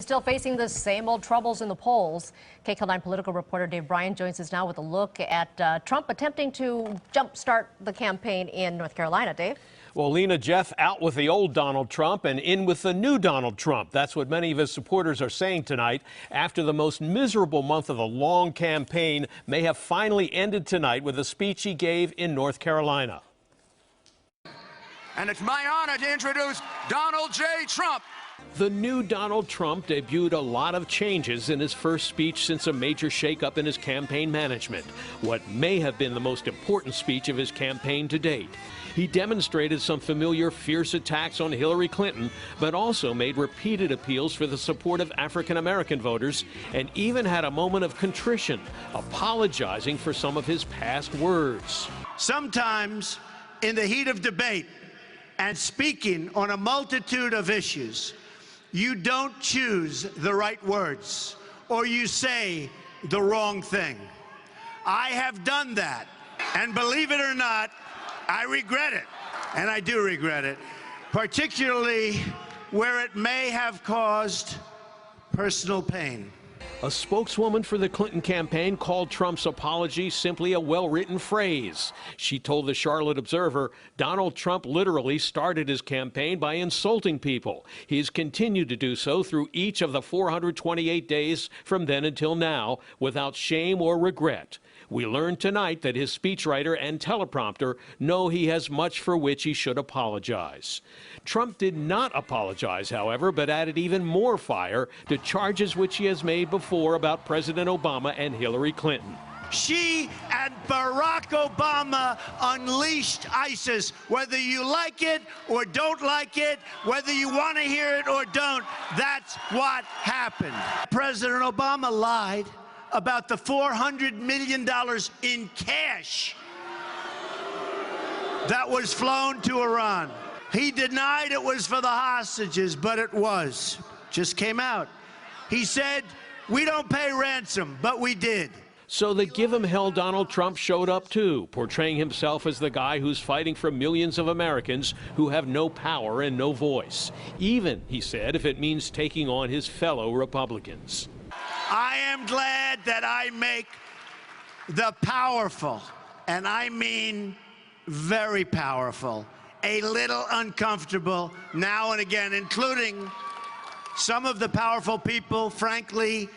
Still facing the same old troubles in the polls. KCAL9 political reporter Dave Bryan joins us now with a look at Trump attempting to jumpstart the campaign in North Carolina. Dave? Well, Lena, Jeff, out with the old Donald Trump and in with the new Donald Trump. That's what many of his supporters are saying tonight after the most miserable month of the long campaign may have finally ended tonight with a speech he gave in North Carolina. And it's my honor to introduce Donald J. Trump. The new Donald Trump debuted a lot of changes in his first speech since a major shakeup in his campaign management, what may have been the most important speech of his campaign to date. He demonstrated some familiar fierce attacks on Hillary Clinton, but also made repeated appeals for the support of African-American voters and even had a moment of contrition, apologizing for some of his past words. Sometimes, in the heat of debate and speaking on a multitude of issues, you don't choose the right words, or you say the wrong thing. I have done that, and believe it or not, I regret it, and I do regret it, particularly where it may have caused personal pain. A spokeswoman for the Clinton campaign called Trump's apology simply a well-written phrase. She told the Charlotte Observer, Donald Trump literally started his campaign by insulting people. He's continued to do so through each of the 428 days from then until now, without shame or regret. We learned tonight that his speechwriter and teleprompter know he has much for which he should apologize. Trump did not apologize, however, but added even more fire to charges which he has made before about President Obama and Hillary Clinton. She and Barack Obama unleashed ISIS. Whether you like it or don't like it, whether you want to hear it or don't, that's what happened. President Obama lied about the $400 million in cash that was flown to Iran. He denied it was for the hostages, but it was. Just came out. He said, we don't pay ransom, but we did. So the give him hell Donald Trump showed up too, portraying himself as the guy who's fighting for millions of Americans who have no power and no voice. Even, he said, if it means taking on his fellow Republicans. I am glad that I make the powerful, and I mean very powerful, a little uncomfortable now and again, including some of the powerful people, frankly,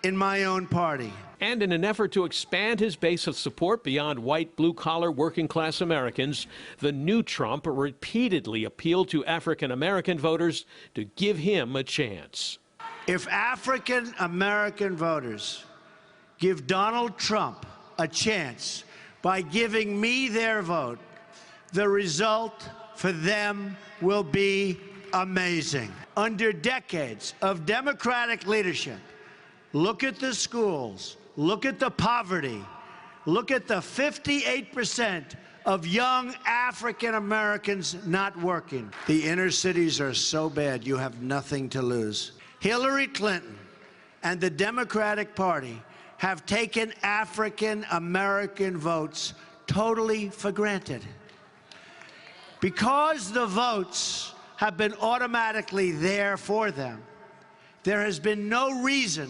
in my own party. And in an effort to expand his base of support beyond white, blue-collar, working-class Americans, the new Trump repeatedly appealed to African-American voters to give him a chance. If African-American voters give Donald Trump a chance by giving me their vote, the result for them will be amazing. Under decades of Democratic leadership, look at the schools, look at the poverty, look at the 58% of young African Americans not working. The inner cities are so bad, you have nothing to lose. Hillary Clinton and the Democratic Party have taken African American votes totally for granted. Because the votes have been automatically there for them, there has been no reason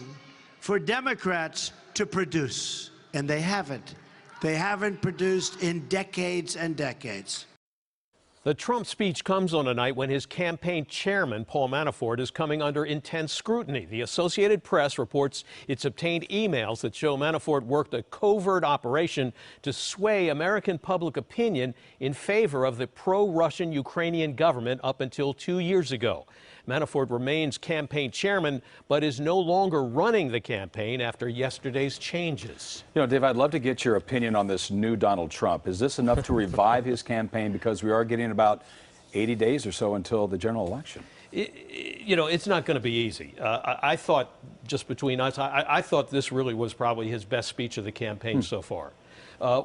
for Democrats to produce, and they haven't. They haven't produced in decades and decades. The Trump speech comes on a night when his campaign chairman, Paul Manafort, is coming under intense scrutiny. The Associated Press reports it's obtained emails that show Manafort worked a covert operation to sway American public opinion in favor of the pro-Russian Ukrainian government up until 2 years ago. Manafort remains campaign chairman, but is no longer running the campaign after yesterday's changes. You know, Dave, I'd love to get your opinion on this new Donald Trump. Is this enough to revive his campaign? Because we are getting about 80 days or so until the general election. You know, it's not going to be easy. I thought, just between us, I thought this really was probably his best speech of the campaign so far.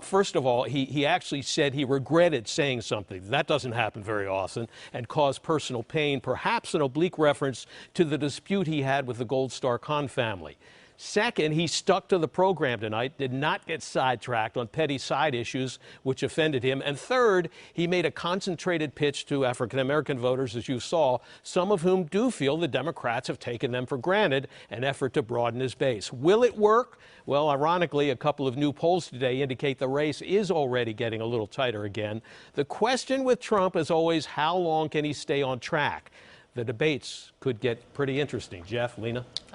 First of all, he actually said he regretted saying something. That doesn't happen very often, and caused personal pain, perhaps an oblique reference to the dispute he had with the Gold Star Khan family. Second, he stuck to the program tonight, did not get sidetracked on petty side issues which offended him. And third, he made a concentrated pitch to African-American voters, as you saw, some of whom do feel the Democrats have taken them for granted, an effort to broaden his base. Will it work? Well, ironically, a couple of new polls today indicate the race is already getting a little tighter again. The question with Trump is always, how long can he stay on track? The debates could get pretty interesting. Jeff, Lena?